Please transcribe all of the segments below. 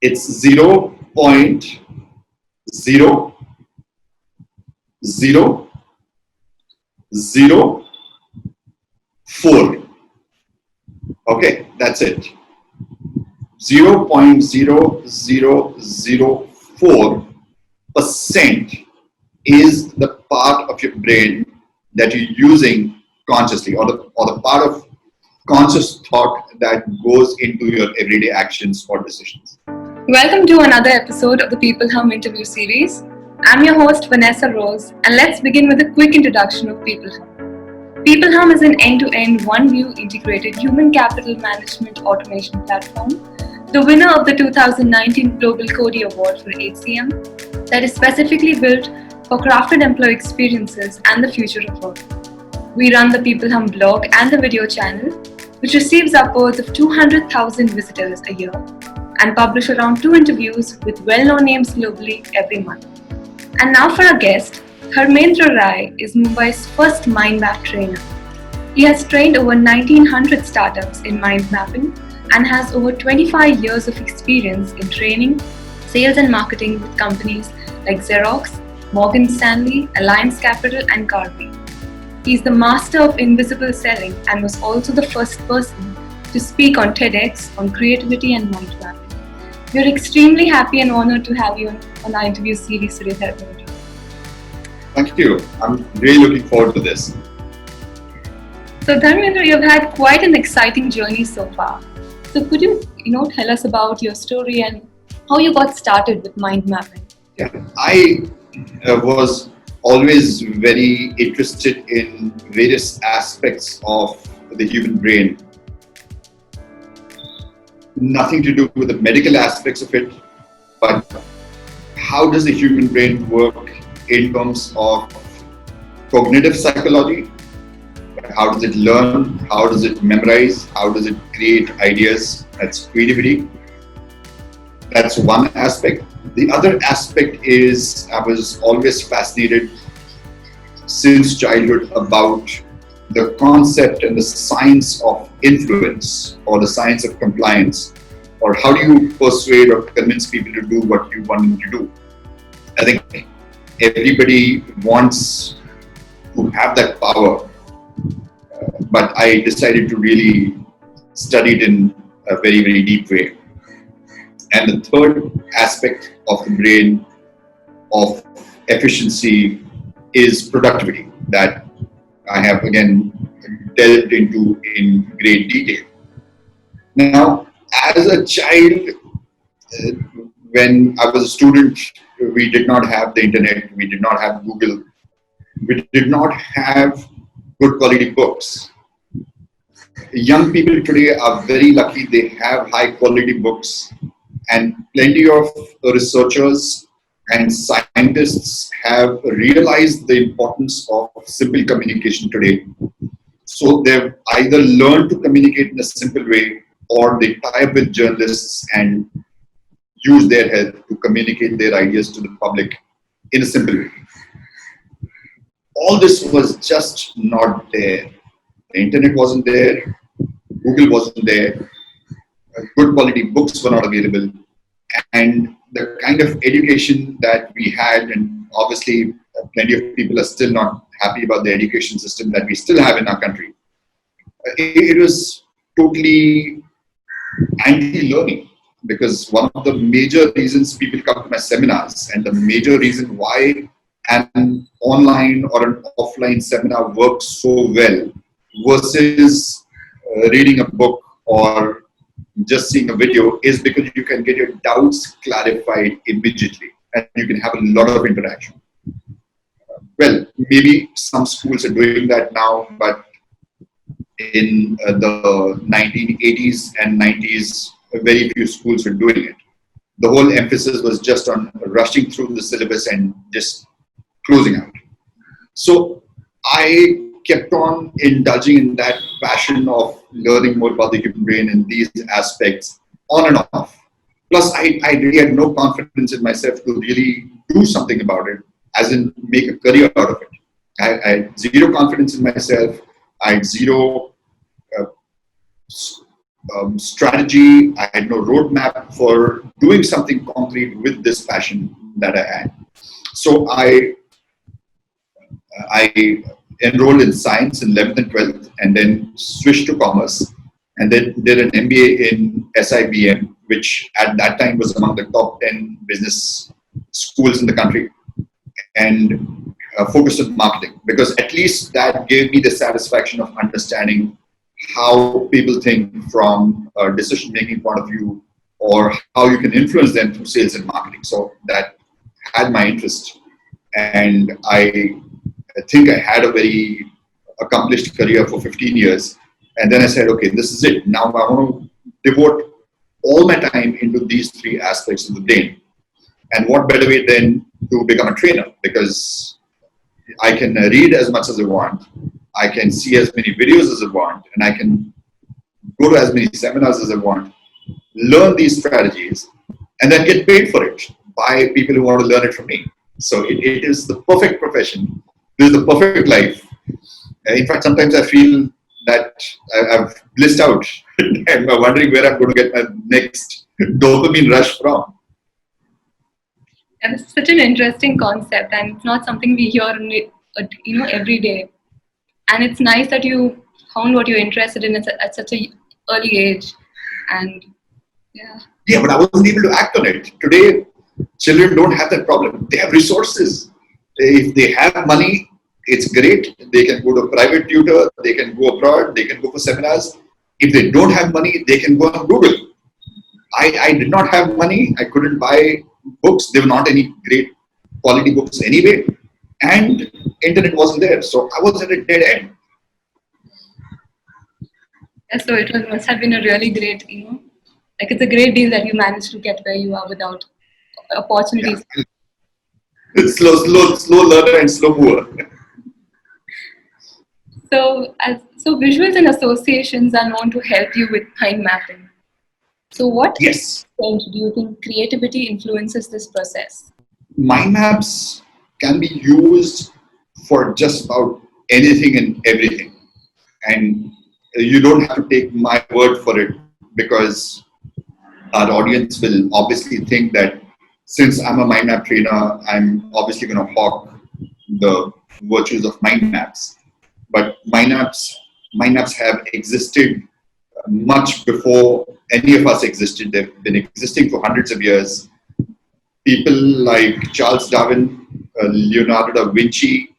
It's 0.0004. Okay, that's it. 0.0004% is the part of your brain that you're using consciously, or the part of conscious thought that goes into your everyday actions or decisions. Welcome to another episode of the peopleHum interview series. I'm your host Vanessa Rose, and let's begin with a quick introduction of peopleHum. peopleHum is an end-to-end, one-view integrated human capital management automation platform, the winner of the 2019 Global Cody Award for HCM, that is specifically built for crafted employee experiences and the future of work. We run the peopleHum blog and the video channel, which receives upwards of 200,000 visitors a year, and publish around 2 interviews with well-known names globally every month. And now for our guest, Dharmendra Rai is Mumbai's first mind map trainer. He has trained over 1900 startups in mind mapping and has over 25 years of experience in training, sales and marketing with companies like Xerox, Morgan Stanley, Alliance Capital and Carby. He is the master of invisible selling and was also the first person to speak on Tedx on creativity and mind mapping. We are extremely happy and honored to have you on our interview series today, Dharmendra. Thank you. I'm really looking forward to this. So Dharmendra, you've had quite an exciting journey so far. So could you tell us about your story and how you got started with mind mapping? Yeah, I was always very interested in various aspects of the human brain. Nothing to do with the medical aspects of it, but how does the human brain work in terms of cognitive psychology? How does it learn? How does it memorize? How does it create ideas? That's creativity. That's one aspect. The other aspect is I was always fascinated since childhood about the concept and the science of influence, or the science of compliance, or how do you persuade or convince people to do what you want them to do. I think everybody wants to have that power, but I decided to really study it in a very, very deep way. And the third aspect of the brain of efficiency is productivity, that I have again delved into in great detail. Now, as a child, when I was a student, we did not have the internet, we did not have Google, we did not have good quality books. Young people today are very lucky, they have high quality books, and plenty of researchers and scientists have realized the importance of simple communication today. So they've either learned to communicate in a simple way, or they tie up with journalists and use their help to communicate their ideas to the public in a simple way. All this was just not there. The internet wasn't there, Google wasn't there, good quality books were not available, and the kind of education that we had, and obviously plenty of people are still not happy about the education system that we still have in our country. It was totally anti-learning, because one of the major reasons people come to my seminars, and the major reason why an online or an offline seminar works so well versus reading a book or just seeing a video, is because you can get your doubts clarified immediately and you can have a lot of interaction. Well, maybe some schools are doing that now, but in the 1980s and 90s, very few schools were doing it. The whole emphasis was just on rushing through the syllabus and just closing out. So I kept on indulging in that passion of learning more about the human brain and these aspects on and off. Plus, I really had no confidence in myself to really do something about it, as in make a career out of it. I had zero confidence in myself. I had zero strategy. I had no roadmap for doing something concrete with this passion that I had. So I enrolled in science in 11th and 12th, and then switched to commerce, and then did an MBA in SIBM, which at that time was among the top 10 business schools in the country, and focused on marketing, because at least that gave me the satisfaction of understanding how people think from a decision-making point of view, or how you can influence them through sales and marketing. So that had my interest, and I think I had a very accomplished career for 15 years. And then I said, okay, this is it. Now I want to devote all my time into these three aspects of the brain. And what better way than to become a trainer? Because I can read as much as I want, I can see as many videos as I want, and I can go to as many seminars as I want, learn these strategies, and then get paid for it by people who want to learn it from me. So it is the perfect profession. This is the perfect life. In fact, sometimes I feel that I've blissed out and I'm wondering where I'm going to get my next dopamine rush from. And it's such an interesting concept, and it's not something we hear, every day. And it's nice that you found what you're interested in at such a early age. And yeah. Yeah, but I wasn't able to act on it. Today, children don't have that problem. They have resources. If they have money, it's great. They can go to a private tutor, they can go abroad, they can go for seminars. If they don't have money, they can go on Google. I did not have money. I couldn't buy books. There were not any great quality books anyway. And internet wasn't there. So I was at a dead end. Yeah, so must have been a really great, like it's a great deal that you managed to get where you are without opportunities. Yeah. Slow learner and slow mover. So visuals and associations are known to help you with mind mapping. So what Yes. extent do you think creativity influences this process? Mind maps can be used for just about anything and everything. And you don't have to take my word for it, because our audience will obviously think that since I'm a mind map trainer, I'm obviously going to hawk the virtues of mind maps. But mind maps have existed much before any of us existed. They've been existing for hundreds of years. People like Charles Darwin, Leonardo da Vinci,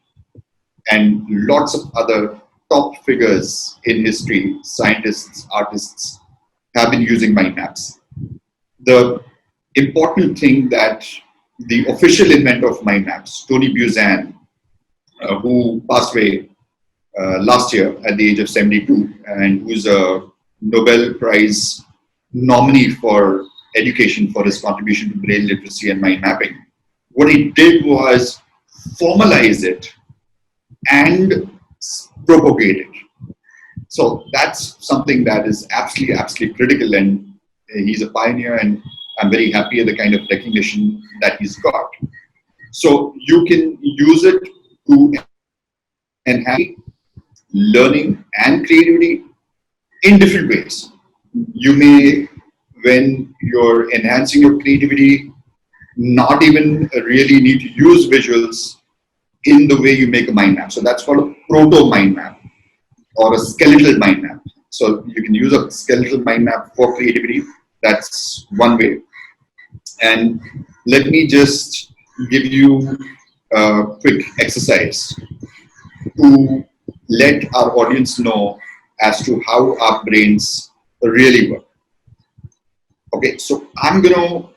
and lots of other top figures in history, scientists, artists, have been using mind maps. The important thing that the official inventor of mind maps, Tony Buzan, who passed away last year at the age of 72, and who's a Nobel Prize nominee for education for his contribution to brain literacy and mind mapping. What he did was formalize it and propagate it. So that's something that is absolutely critical, and he's a pioneer, and I'm very happy at the kind of recognition that he's got. So you can use it to enhance learning and creativity in different ways. You may, when you're enhancing your creativity, not even really need to use visuals in the way you make a mind map. So that's called a proto mind map or a skeletal mind map. So you can use a skeletal mind map for creativity. That's one way. And let me just give you a quick exercise to let our audience know as to how our brains really work. Okay, so I'm going to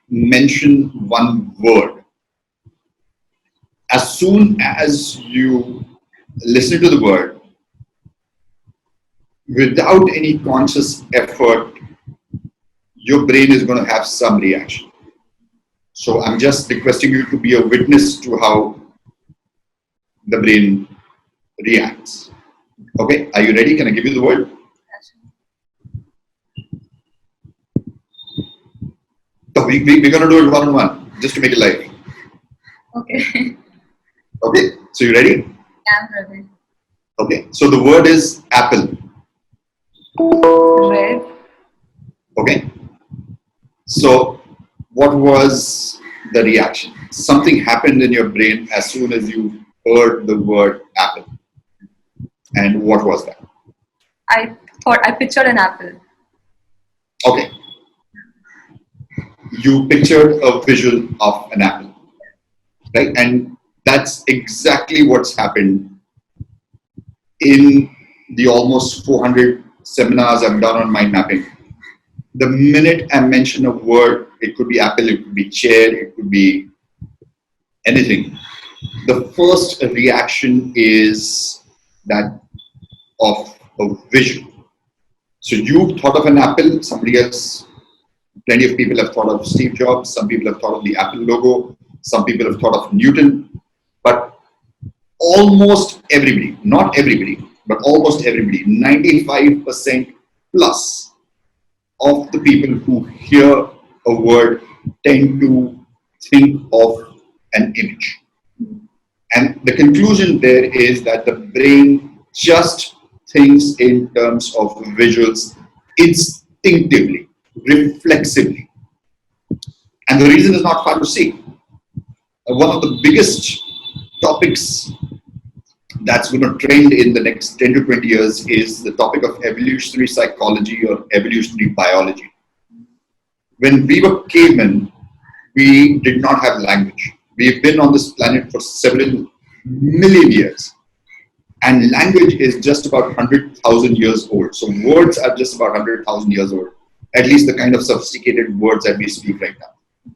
mention one word. As soon as you listen to the word, without any conscious effort, your brain is going to have some reaction. So I'm just requesting you to be a witness to how the brain reacts. Okay, are you ready? Can I give you the word? So we're going to do it one-on-one, just to make it live. Okay. Okay, so you ready? I'm ready. Okay, so the word is apple. Red. Okay. So what was the reaction? Something happened in your brain as soon as you heard the word apple. And what was that? I thought I pictured an apple. Okay. You pictured a visual of an apple, right? And that's exactly what's happened in the almost 400 seminars I've done on mind mapping. The minute I mention a word, it could be apple, it could be chair, it could be anything. The first reaction is that of a vision. So you thought of an apple, somebody else, plenty of people have thought of Steve Jobs, some people have thought of the Apple logo, some people have thought of Newton, but almost everybody, not everybody, but almost everybody, 95% plus of the people who hear a word tend to think of an image. And the conclusion there is that the brain just thinks in terms of visuals instinctively, reflexively. And the reason is not far to see. One of the biggest topics that's going to trend in the next 10 to 20 years is the topic of evolutionary psychology or evolutionary biology. When we were cavemen, we did not have language. We've been on this planet for several million years. And language is just about 100,000 years old. So words are just about 100,000 years old. At least the kind of sophisticated words that we speak right now.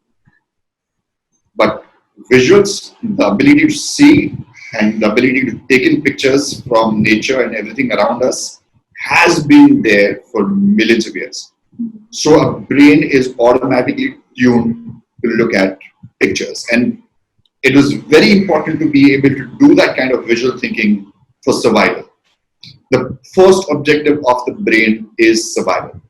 But visuals, the ability to see and the ability to take in pictures from nature and everything around us has been there for millions of years. So our brain is automatically tuned to look at pictures. And it was very important to be able to do that kind of visual thinking for survival. The first objective of the brain is survival.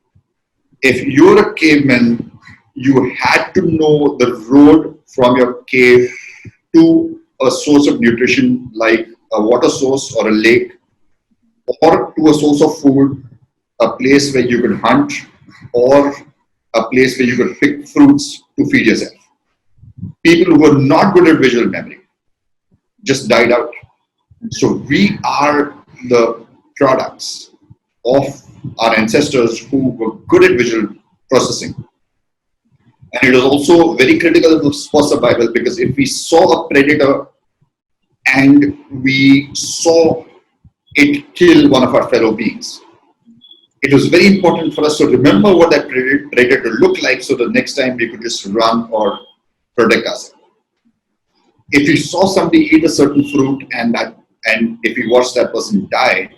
If you're a caveman, you had to know the road from your cave to a source of nutrition like a water source or a lake, or to a source of food, a place where you could hunt, or a place where you could pick fruits to feed yourself. People who were not good at visual memory just died out. So we are the products of our ancestors who were good at visual processing. And it was also very critical for survival because if we saw a predator and we saw it kill one of our fellow beings, it was very important for us to remember what that predator looked like so the next time we could just run or protect ourselves. If we saw somebody eat a certain fruit and if we watched that person die,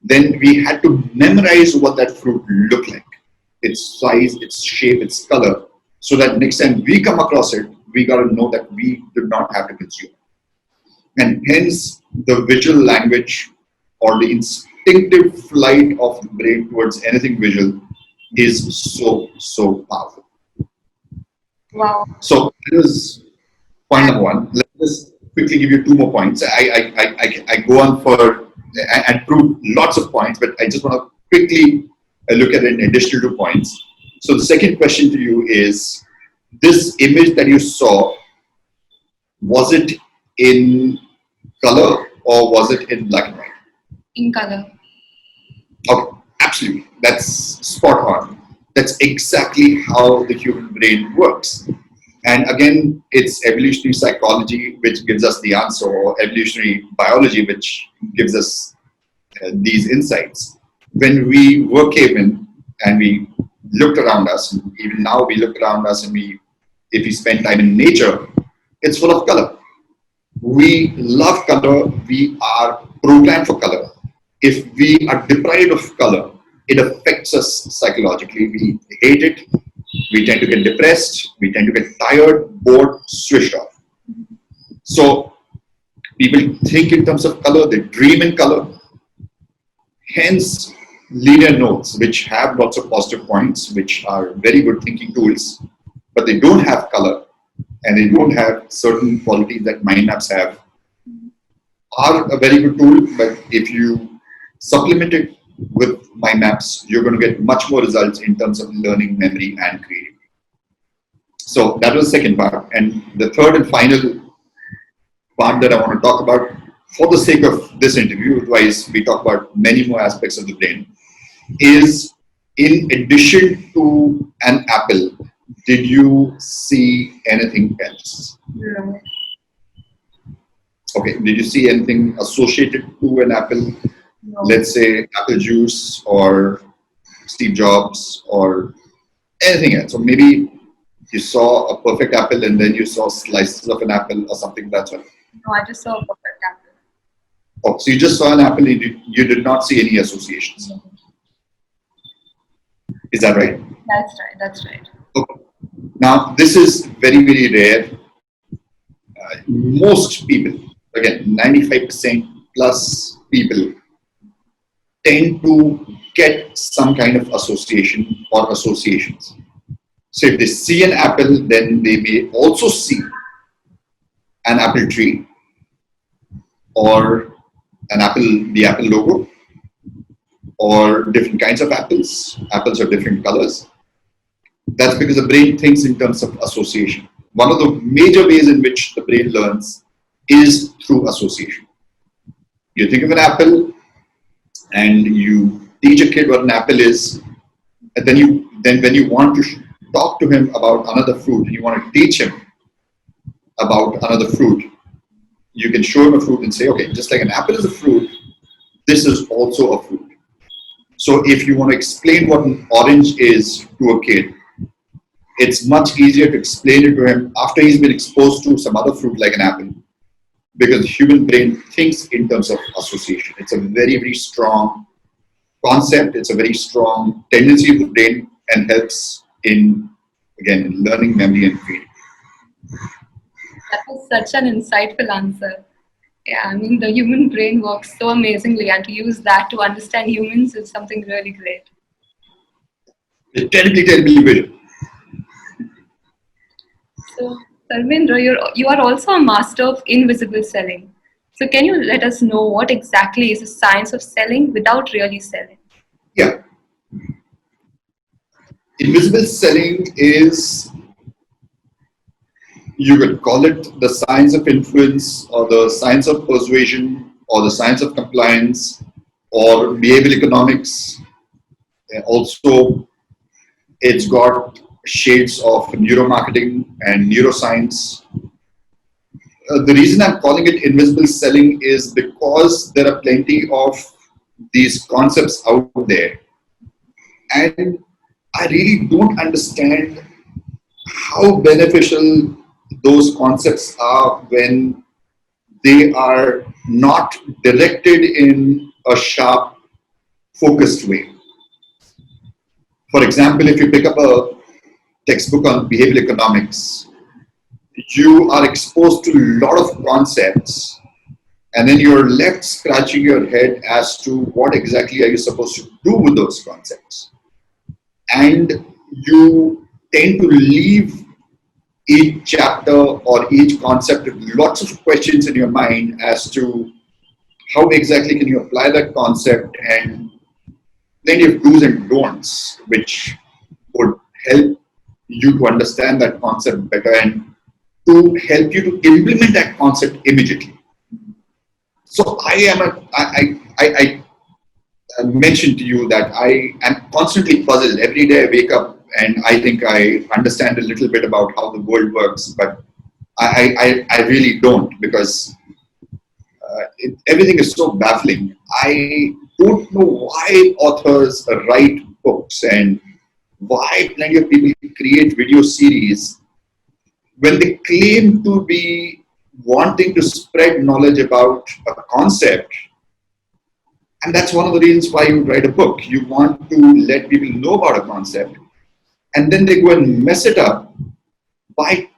then we had to memorize what that fruit looked like, its size, its shape, its color, so that next time we come across it, we got to know that we did not have to consume. And hence, the visual language or the instinctive flight of the brain towards anything visual is so powerful. Wow. So that is point number one. Let me just quickly give you two more points. I go on for and prove lots of points, but I just want to quickly look at an additional 2 points. So the second question to you is, this image that you saw, was it in color or was it in black and white? In color. Okay, absolutely. That's spot on. That's exactly how the human brain works. And again, it's evolutionary psychology which gives us the answer, or evolutionary biology which gives us these insights. When we were cavemen and we looked around us, and even now we look around us and if we spend time in nature, it's full of color. We love color. We are programmed for color. If we are deprived of color, it affects us psychologically. We hate it. We tend to get depressed. We tend to get tired, bored, switched off. So people think in terms of color. They dream in color. Hence, linear nodes, which have lots of positive points, which are very good thinking tools, but they don't have color and they don't have certain qualities that mind maps have, are a very good tool. But if you supplement it with mind maps, you're going to get much more results in terms of learning, memory, and creativity. So that was the second part. And the third and final part that I want to talk about, for the sake of this interview, otherwise we talk about many more aspects of the brain, is in addition to an apple, did you see anything else? No. Okay, did you see anything associated to an apple? No. Let's say apple juice or Steve Jobs or anything else. So maybe you saw a perfect apple and then you saw slices of an apple or something of that sort. No, I just saw a perfect apple. Oh, so you just saw an apple and you did not see any associations. No. Is that right? That's right. Okay. Now, this is very, very rare. Most people, again, 95% plus people tend to get some kind of association or associations. So if they see an apple, then they may also see an apple tree or the apple logo, or different kinds of apples. Apples are different colors. That's because the brain thinks in terms of association. One of the major ways in which the brain learns is through association. You think of an apple and you teach a kid what an apple is, and then when you want to talk to him about another fruit and you want to teach him about another fruit, you can show him a fruit and say, okay, just like an apple is a fruit, this is also a fruit. So if you want to explain what an orange is to a kid, it's much easier to explain it to him after he's been exposed to some other fruit like an apple, because the human brain thinks in terms of association. It's a very, very strong concept. It's a very strong tendency of the brain and helps in, again, in learning, memory, and creativity. That was such an insightful answer. Yeah, I mean, the human brain works so amazingly, and to use that to understand humans is something really great. It's terribly visual. So, Dharmendra, you are also a master of invisible selling. So, can you let us know what exactly is the science of selling without really selling? Yeah. Invisible selling is, you could call it the science of influence or the science of persuasion or the science of compliance or behavioral economics. Also, it's got shades of neuromarketing and neuroscience. The reason I'm calling it invisible selling is because there are plenty of these concepts out there. And I really don't understand how beneficial those concepts are when they are not directed in a sharp, focused way. For example, if you pick up a textbook on behavioral economics, you are exposed to a lot of concepts, and then you're left scratching your head as to what exactly are you supposed to do with those concepts. And you tend to leave each chapter or each concept with lots of questions in your mind as to how exactly can you apply that concept, and plenty of do's and don'ts which would help you to understand that concept better and to help you to implement that concept immediately. So I mentioned to you that I am constantly puzzled. Every day I wake up and I think I understand a little bit about how the world works, but I really don't, because everything is so baffling. I don't know why authors write books and why plenty of people create video series when they claim to be wanting to spread knowledge about a concept. And that's one of the reasons why you write a book. You want to let people know about a concept, and then they go and mess it up by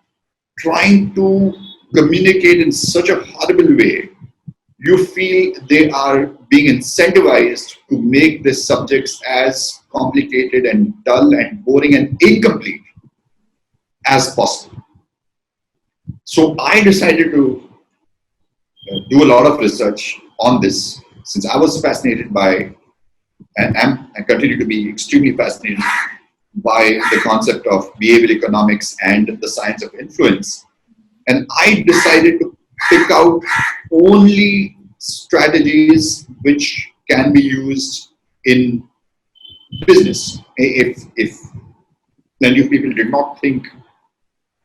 trying to communicate in such a horrible way. You feel they are being incentivized to make the subjects as complicated and dull and boring and incomplete as possible. So I decided to do a lot of research on this, since I was fascinated by and I continue to be extremely fascinated by the concept of behavioral economics and the science of influence. And I decided to pick out only strategies which can be used in business. If plenty of people did not think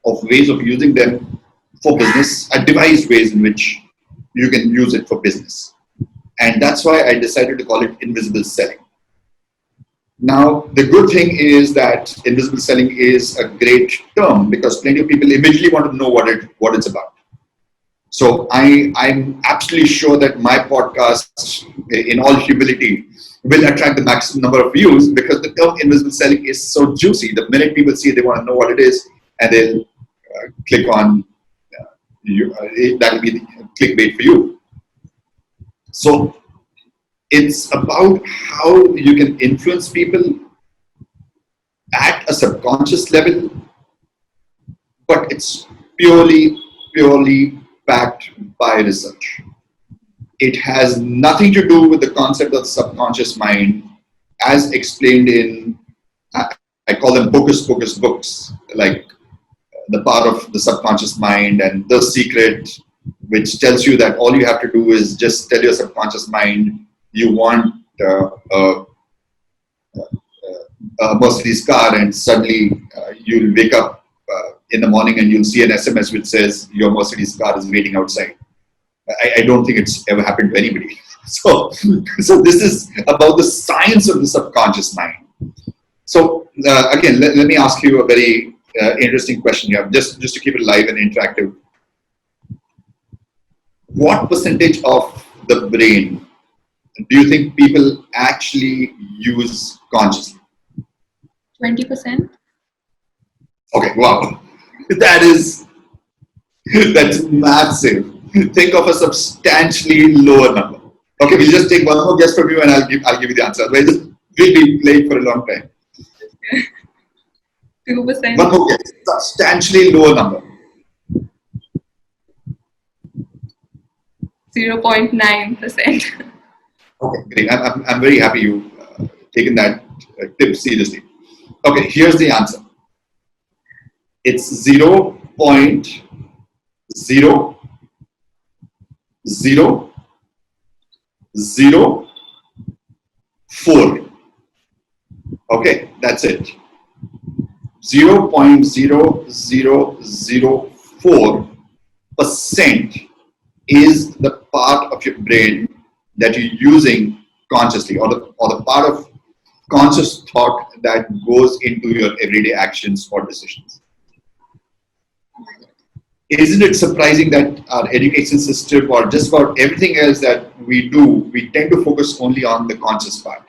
of ways of using them for business, I devised ways in which you can use it for business. And that's why I decided to call it invisible selling. Now, the good thing is that invisible selling is a great term because plenty of people immediately want to know what it's about. So I'm absolutely sure that my podcast, in all humility, will attract the maximum number of views because the term invisible selling is so juicy. The minute people see it, they want to know what it is, and they'll click on that'll be the clickbait for you. So it's about how you can influence people at a subconscious level, but it's purely backed by research. It has nothing to do with the concept of the subconscious mind as explained in, I call them hocus pocus books, like the power of the subconscious mind and The Secret, which tells you that all you have to do is just tell your subconscious mind you want a Mercedes car, and suddenly you'll wake up in the morning and you'll see an SMS which says your Mercedes car is waiting outside. I don't think it's ever happened to anybody. So this is about the science of the subconscious mind. So again, let me ask you a very interesting question here, just to keep it live and interactive. What percentage of the brain do you think people actually use consciously? 20%. Okay, wow, that's massive. Think of a substantially lower number. Okay, we'll just take one more guess from you, and I'll give you the answer. Otherwise, we'll be playing for a long time. 2%. One more guess. Substantially lower number. 0.9%. Okay, great. I'm very happy you taken that tip seriously. Okay, here's the answer. It's 0.0004. Okay, that's it. 0.0004% is the part of your brain that you're using consciously, or the part of conscious thought that goes into your everyday actions or decisions. Isn't it surprising that our education system, or just about everything else that we do, we tend to focus only on the conscious part?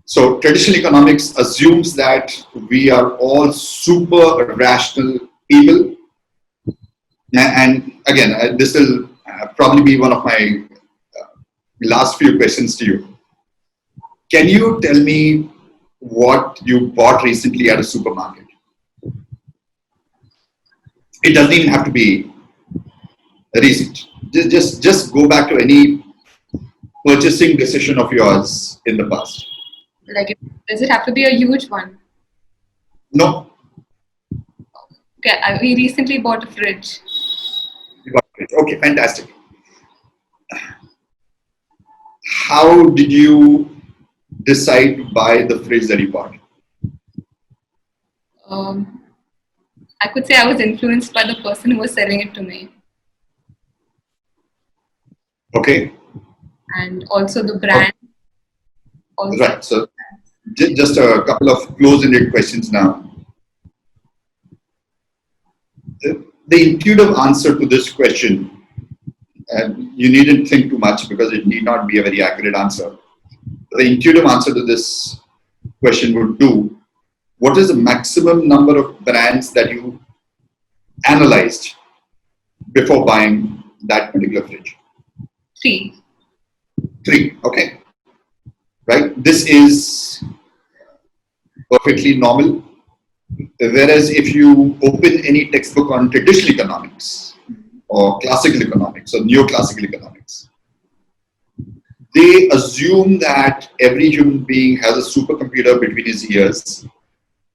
So traditional economics assumes that we are all super rational people. And again, this will probably be one of my last few questions to you. Can you tell me what you bought recently at a supermarket? It doesn't even have to be recent. Just go back to any purchasing decision of yours in the past. Like, does it have to be a huge one? No. Okay, we recently bought a fridge. Okay, fantastic. How did you decide to buy the fridge that you bought? I could say I was influenced by the person who was selling it to me. Okay. And also the brand. Also. Right. So just a couple of close-ended questions now. The intuitive answer to this question, and you needn't think too much because it need not be a very accurate answer. The intuitive answer to this question would do, what is the maximum number of brands that you analyzed before buying that particular fridge? 3. 3, okay. Right? This is perfectly normal. Whereas if you open any textbook on traditional economics or classical economics or neoclassical economics, They assume that every human being has a supercomputer between his ears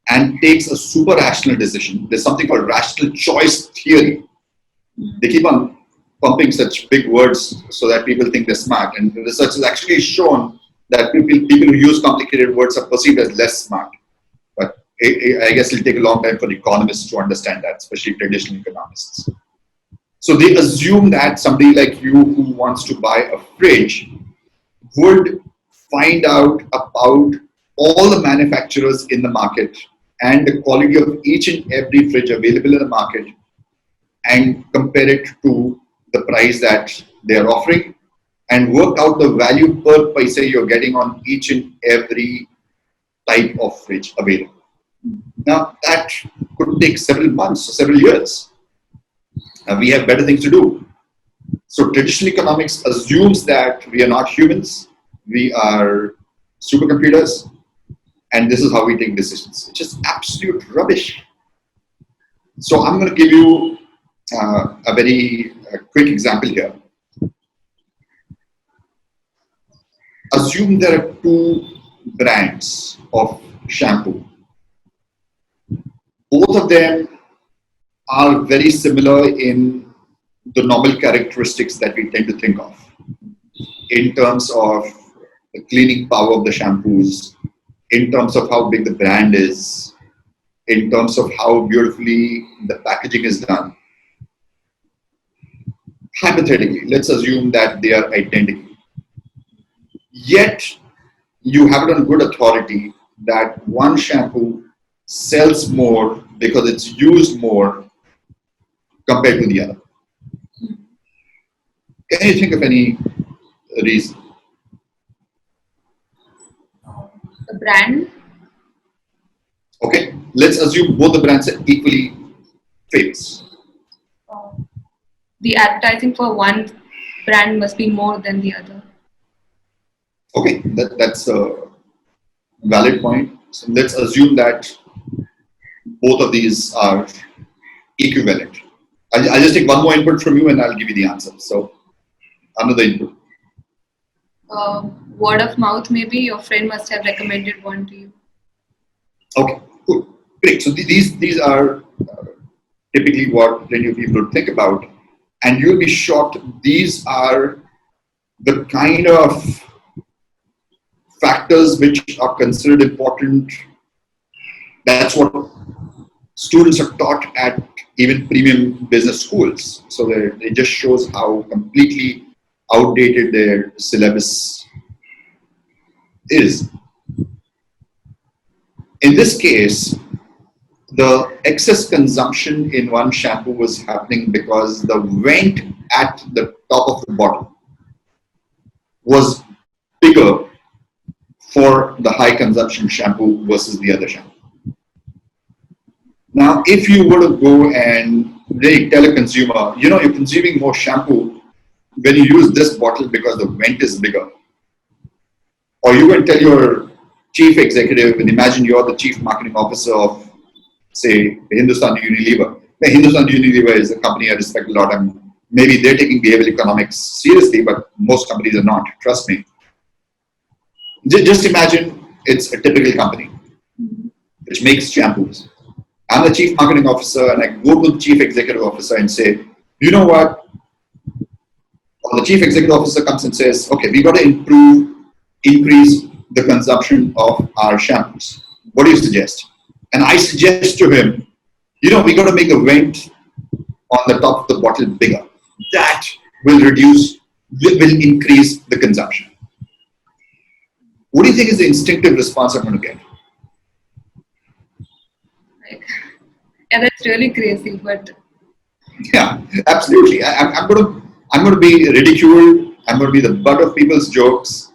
and takes a super rational decision. There's something called rational choice theory. They keep on pumping such big words so that people think they're smart. And the research has actually shown that people who use complicated words are perceived as less smart. But I guess it'll take a long time for economists to understand that, especially traditional economists. So they assume that somebody like you who wants to buy a fridge would find out about all the manufacturers in the market and the quality of each and every fridge available in the market and compare it to the price that they are offering and work out the value per paise you're getting on each and every type of fridge available. Now, that could take several months or several years. We have better things to do. So traditional economics assumes that we are not humans, we are supercomputers, and this is how we take decisions, which is absolute rubbish. So I'm going to give you a very quick example here. Assume there are two brands of shampoo. Both of them are very similar in the normal characteristics that we tend to think of in terms of the cleaning power of the shampoos, in terms of how big the brand is, in terms of how beautifully the packaging is done. Hypothetically, let's assume that they are identical. Yet, you have it on good authority that one shampoo sells more because it's used more compared to the other. Can you think of any reason? The brand? Okay, let's assume both the brands are equally famous. The advertising for one brand must be more than the other. Okay, that's a valid point. So let's assume that both of these are equivalent. I'll just take one more input from you and I'll give you the answer. So, another input. Word of mouth, maybe your friend must have recommended one to you. Okay, cool, great. So these are typically what plenty of people would think about, and you'll be shocked. These are the kind of factors which are considered important. That's what students are taught at even premium business schools. So it just shows how completely outdated their syllabus is. In this case, the excess consumption in one shampoo was happening because the vent at the top of the bottle was bigger for the high consumption shampoo versus the other shampoo. Now, if you were to go and really tell a consumer, you know, you're consuming more shampoo when you use this bottle because the vent is bigger, or you can tell your chief executive, and imagine you're the chief marketing officer of, say, Hindustan Unilever. Now, Hindustan Unilever is a company I respect a lot, and maybe they're taking behavioral economics seriously, but most companies are not, trust me. Just imagine it's a typical company which makes shampoos. I'm the chief marketing officer and I go to the chief executive officer and say, you know what? Or the chief executive officer comes and says, okay, we got to increase the consumption of our shampoos. What do you suggest? And I suggest to him, you know, we got to make the vent on the top of the bottle bigger. That will increase the consumption. What do you think is the instinctive response I'm going to get? Yeah, that's really crazy, but yeah, absolutely. I'm going to be ridiculed. I'm going to be the butt of people's jokes,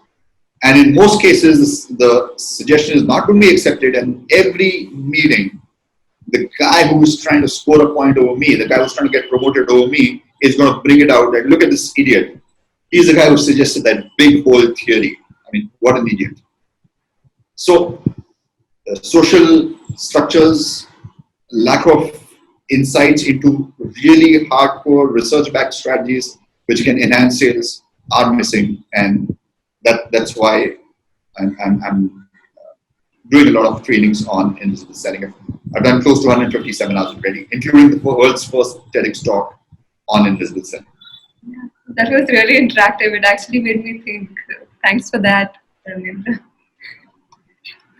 and in most cases, the suggestion is not going to be accepted. And every meeting, the guy who's trying to score a point over me, the guy who's trying to get promoted over me, is going to bring it out. Like, look at this idiot. He's the guy who suggested that big hole theory. I mean, what an idiot. So, social structures, lack of insights into really hardcore research-backed strategies which can enhance sales are missing, and That's why I'm doing a lot of trainings on invisible selling. I've done close to 150 seminars already, including the world's first Tedx talk on invisible selling. Yeah, that was really interactive. It actually made me think. Thanks for that, Dharmendra.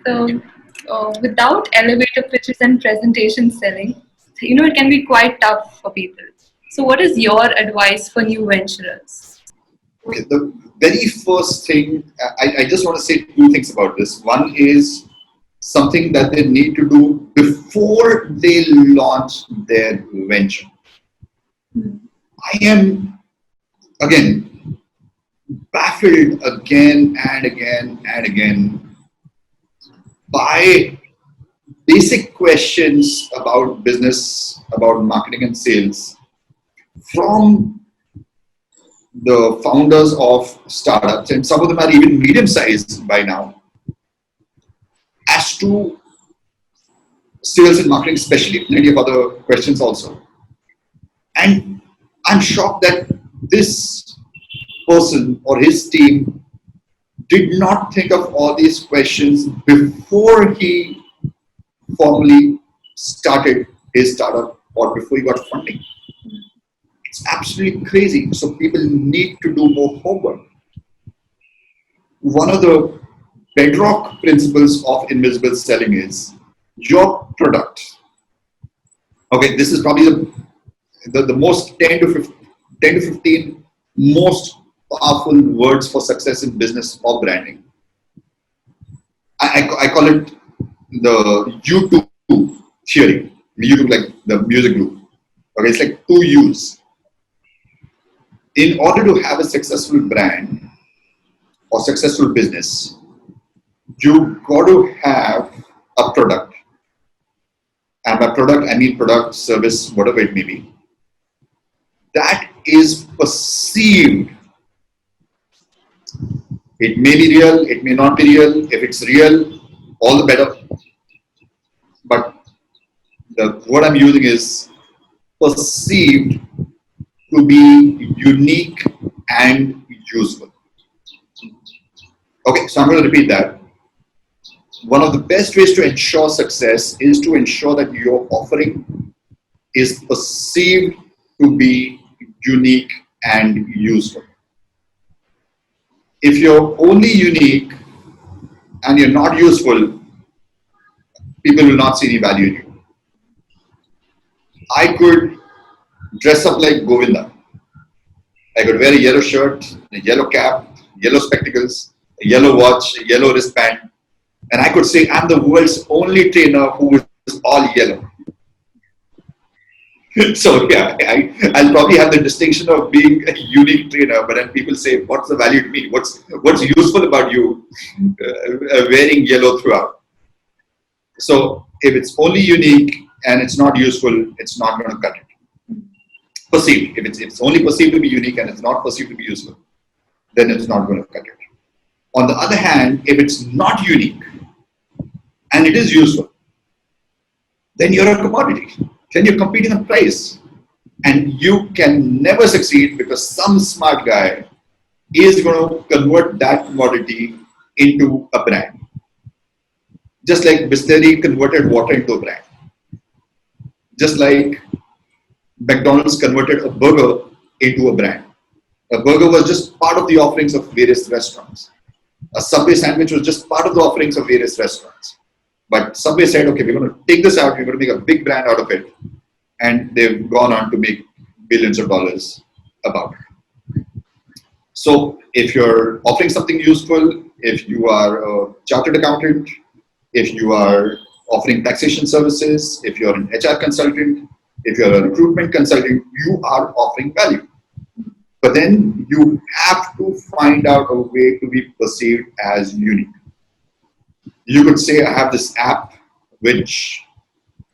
So, without elevator pitches and presentation selling, it can be quite tough for people. So, what is your advice for new venturers? Okay, the very first thing, I just want to say two things about this. One is something that they need to do before they launch their venture. I am, again, baffled again and again and again by basic questions about business, about marketing and sales from the founders of startups, and some of them are even medium sized by now, as to sales and marketing, especially, plenty of other questions also. And I'm shocked that this person or his team did not think of all these questions before he formally started his startup or before he got funding. It's absolutely crazy. So people need to do more homework. One of the bedrock principles of invisible selling is your product. Okay, this is probably the most 10 to 15 most powerful words for success in business or branding. I call it the U2 theory. U2 like the music group. Okay, it's like two U's. In order to have a successful brand or successful business, you got to have a product. And by product, I mean product, service, whatever it may be. That is perceived. It may be real, it may not be real. If it's real, all the better. But the word I'm using is perceived to be unique and useful. Okay, so I'm going to repeat that. One of the best ways to ensure success is to ensure that your offering is perceived to be unique and useful. If you're only unique and you're not useful, people will not see any value in you. I could dress up like Govinda. I could wear a yellow shirt, a yellow cap, yellow spectacles, a yellow watch, a yellow wristband, and I could say I'm the world's only trainer who is all yellow. So yeah, I'll probably have the distinction of being a unique trainer, but then people say, what's the value to me? What's useful about you wearing yellow throughout? So if it's only unique and it's not useful, it's not going to cut it. Perceived. If it's only perceived to be unique and it's not perceived to be useful, then it's not going to cut it. On the other hand, if it's not unique and it is useful, then you're a commodity. Then you're competing on price. And you can never succeed because some smart guy is going to convert that commodity into a brand. Just like Bisleri converted water into a brand. Just like McDonald's converted a burger into a brand. A burger was just part of the offerings of various restaurants. A Subway sandwich was just part of the offerings of various restaurants. But Subway said, okay, we're going to take this out, we're going to make a big brand out of it. And they've gone on to make billions of dollars about it. So if you're offering something useful, if you are a chartered accountant, if you are offering taxation services, if you're an HR consultant, if you're a recruitment consultant, you are offering value. But then you have to find out a way to be perceived as unique. You could say, I have this app which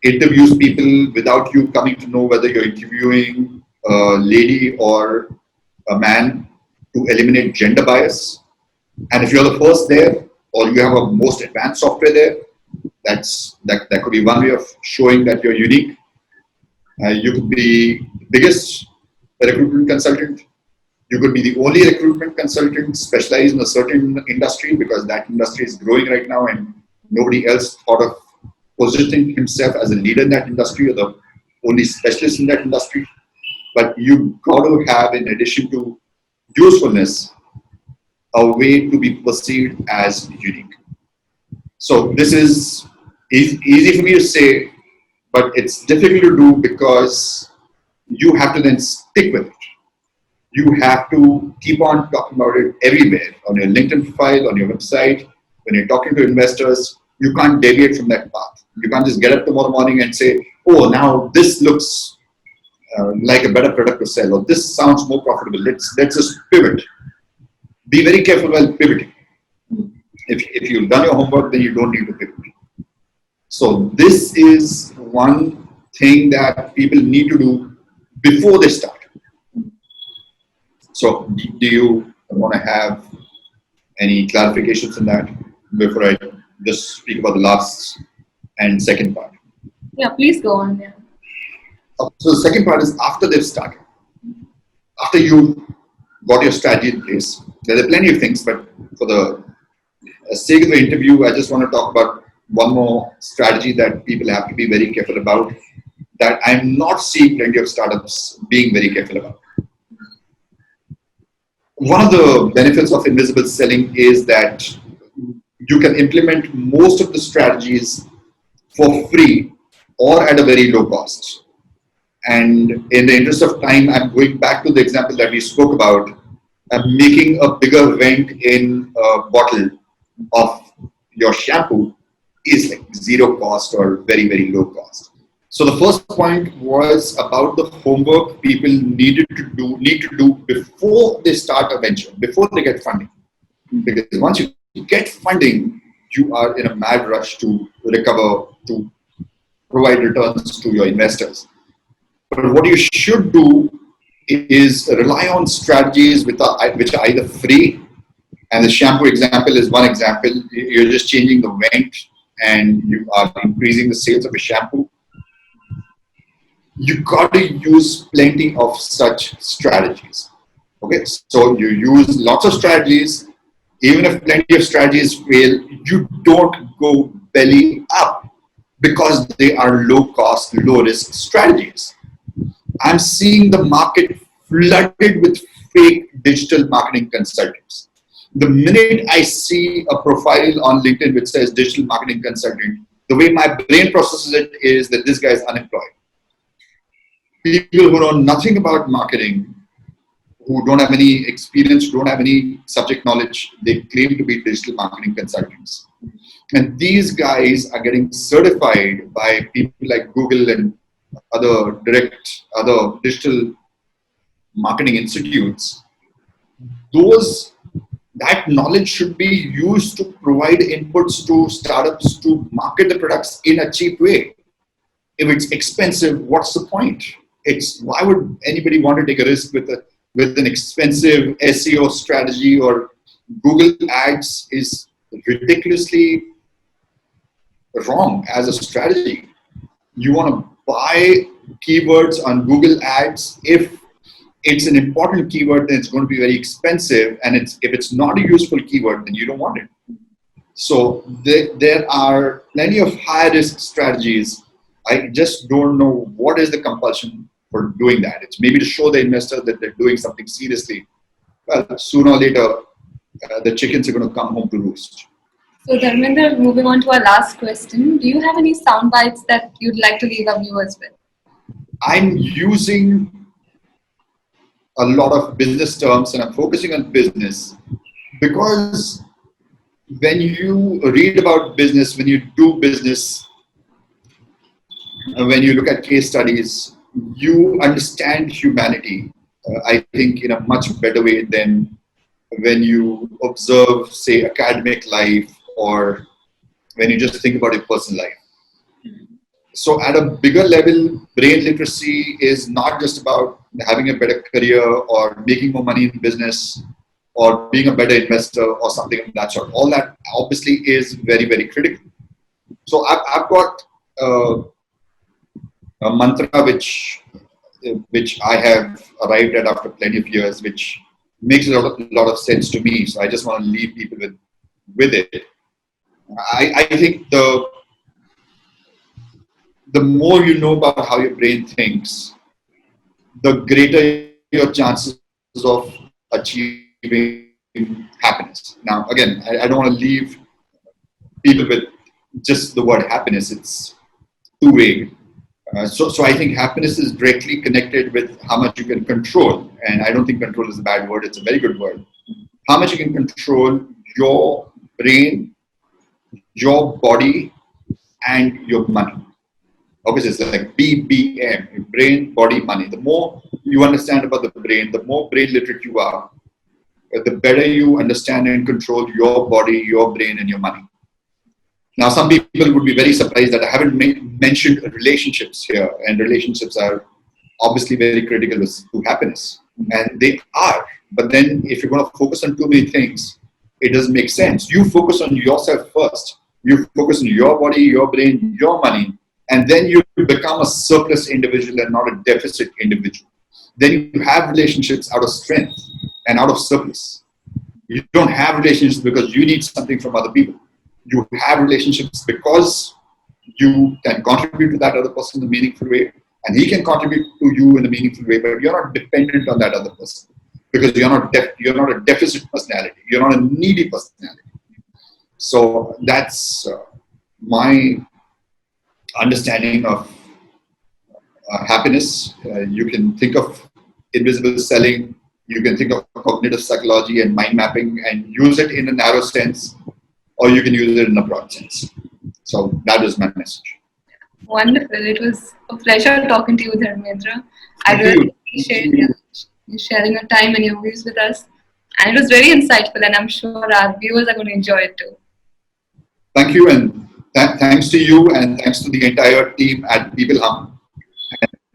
interviews people without you coming to know whether you're interviewing a lady or a man, to eliminate gender bias. And if you're the first there, or you have a most advanced software there, that could be one way of showing that you're unique. You could be the biggest recruitment consultant. You could be the only recruitment consultant specialized in a certain industry because that industry is growing right now and nobody else thought of positioning himself as a leader in that industry or the only specialist in that industry. But you got to have, in addition to usefulness, a way to be perceived as unique. So this is easy for me to say, but it's difficult to do because you have to then stick with it. You have to keep on talking about it everywhere, on your LinkedIn profile, on your website, when you're talking to investors. You can't deviate from that path. You can't just get up tomorrow morning and say, oh, now this looks like a better product to sell, or this sounds more profitable. Let's just pivot. Be very careful while pivoting. If you've done your homework, then you don't need to pivot. So this is one thing that people need to do before they start. So do you want to have any clarifications on that before I just speak about the last and second part? Yeah, please go on. Yeah. So the second part is after they've started. After you got your strategy in place, there are plenty of things, but for the sake of the interview, I just want to talk about one more strategy that people have to be very careful about, that I'm not seeing plenty of startups being very careful about. One of the benefits of invisible selling is that you can implement most of the strategies for free or at a very low cost. And in the interest of time, I'm going back to the example that we spoke about. I'm making a bigger vent in a bottle of your shampoo is like zero cost or very, very low cost. So the first point was about the homework people need to do before they start a venture, before they get funding. Because once you get funding, you are in a mad rush to recover, to provide returns to your investors. But what you should do is rely on strategies which are either free, and the shampoo example is one example. You're just changing the vent and you are increasing the sales of a shampoo. You got to use plenty of such strategies. Okay, so you use lots of strategies. Even if plenty of strategies fail, you don't go belly up because they are low cost, low risk strategies. I'm seeing the market flooded with fake digital marketing consultants. The minute I see a profile on LinkedIn which says digital marketing consultant, the way my brain processes it is that this guy is unemployed. People who know nothing about marketing, who don't have any experience, don't have any subject knowledge, they claim to be digital marketing consultants. And these guys are getting certified by people like Google and other digital marketing institutes. That knowledge should be used to provide inputs to startups to market the products in a cheap way. If it's expensive, what's the point? Why would anybody want to take a risk with an expensive SEO strategy? Or Google Ads is ridiculously wrong as a strategy. You want to buy keywords on Google Ads. If it's an important keyword, then it's going to be very expensive. And if it's not a useful keyword, then you don't want it. So there are plenty of high risk strategies. I just don't know what is the compulsion for doing that. It's maybe to show the investor that they're doing something seriously. Well, sooner or later, the chickens are going to come home to roost. So Dharmendra, moving on to our last question, do you have any sound bites that you'd like to leave our viewers with? I'm using a lot of business terms and I'm focusing on business because when you read about business, when you do business, when you look at case studies, you understand humanity, I think, in a much better way than when you observe, say, academic life or when you just think about your personal life. So at a bigger level, brain literacy is not just about having a better career or making more money in business or being a better investor or something of that sort. All that obviously is very, very critical. So I've got a mantra which I have arrived at after plenty of years, which makes a lot of sense to me. So I just want to leave people with it. I think the more you know about how your brain thinks, the greater your chances of achieving happiness. Now, again, I don't want to leave people with just the word happiness. It's too vague. So I think happiness is directly connected with how much you can control. And I don't think control is a bad word, it's a very good word. How much you can control your brain, your body, and your money. Obviously, it's like BBM, brain, body, money. The more you understand about the brain, the more brain literate you are, the better you understand and control your body, your brain, and your money. Now, some people would be very surprised that I haven't mentioned relationships here, and relationships are obviously very critical to happiness, and they are. But then, if you're going to focus on too many things, it doesn't make sense. You focus on yourself first. You focus on your body, your brain, your money, and then you become a surplus individual and not a deficit individual. Then you have relationships out of strength and out of surplus. You don't have relationships because you need something from other people. You have relationships because you can contribute to that other person in a meaningful way, and he can contribute to you in a meaningful way, but you're not dependent on that other person because you're not a deficit personality. You're not a needy personality. So that's my understanding of happiness. You can think of invisible selling, you can think of cognitive psychology and mind mapping and use it in a narrow sense, or you can use it in a broad sense. So that is my message. Wonderful. It was a pleasure talking to you, Dharmendra. I Thank really you. appreciate you sharing your time and your views with us. And it was very insightful, and I'm sure our viewers are going to enjoy it too. Thank you, and thanks to you, and thanks to the entire team at peopleHum.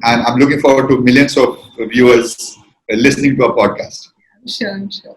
And I'm looking forward to millions of viewers listening to our podcast. I'm sure.